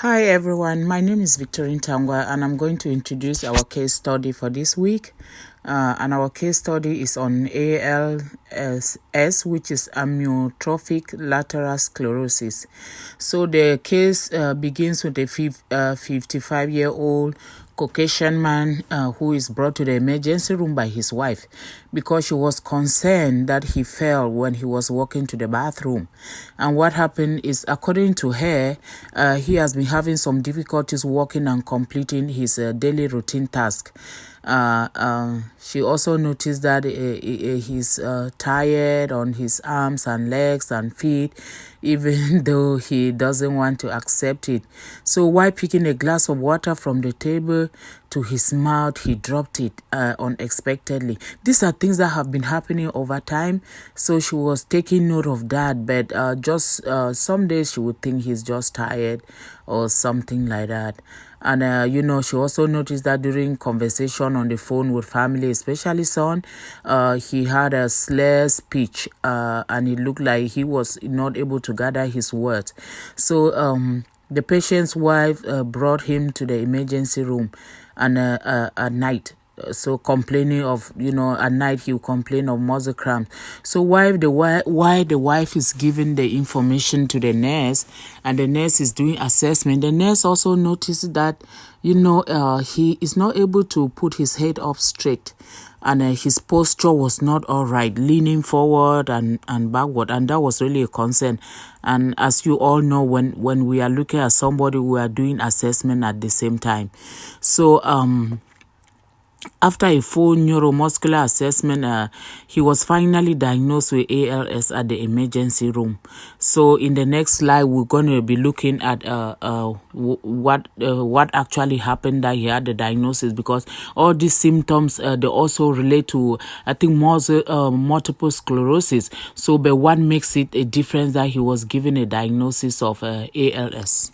Hi everyone, my name is Victorine Tangwa and I'm going to introduce our case study for this week. And our case study is on ALS, which is amyotrophic lateral sclerosis. So the case begins with a 55-year-old Caucasian man who is brought to the emergency room by his wife because she was concerned that he fell when he was walking to the bathroom. And what happened is, according to her, he has been having some difficulties walking and completing his daily routine task. She also noticed that he's tired on his arms and legs and feet, even though he doesn't want to accept it. So while picking a glass of water from the table to his mouth, he dropped it unexpectedly. These are things that have been happening over time, so she was taking note of that, but just some days she would think he's just tired or something like that. And, she also noticed that during conversation on the phone with family, especially son, he had a slurred speech and it looked like he was not able to gather his words. So the patient's wife brought him to the emergency room and at night. So complaining of, at night he will complain of muscle cramps. So while the wife is giving the information to the nurse and the nurse is doing assessment, the nurse also noticed that, he is not able to put his head up straight. And his posture was not all right, leaning forward and backward. And that was really a concern. And as you all know, when we are looking at somebody, we are doing assessment at the same time. So, after a full neuromuscular assessment, he was finally diagnosed with ALS at the emergency room. So in the next slide, we're going to be looking at what actually happened that he had the diagnosis, because all these symptoms, they also relate to, I think, multiple sclerosis. So, but what makes it a difference that he was given a diagnosis of ALS?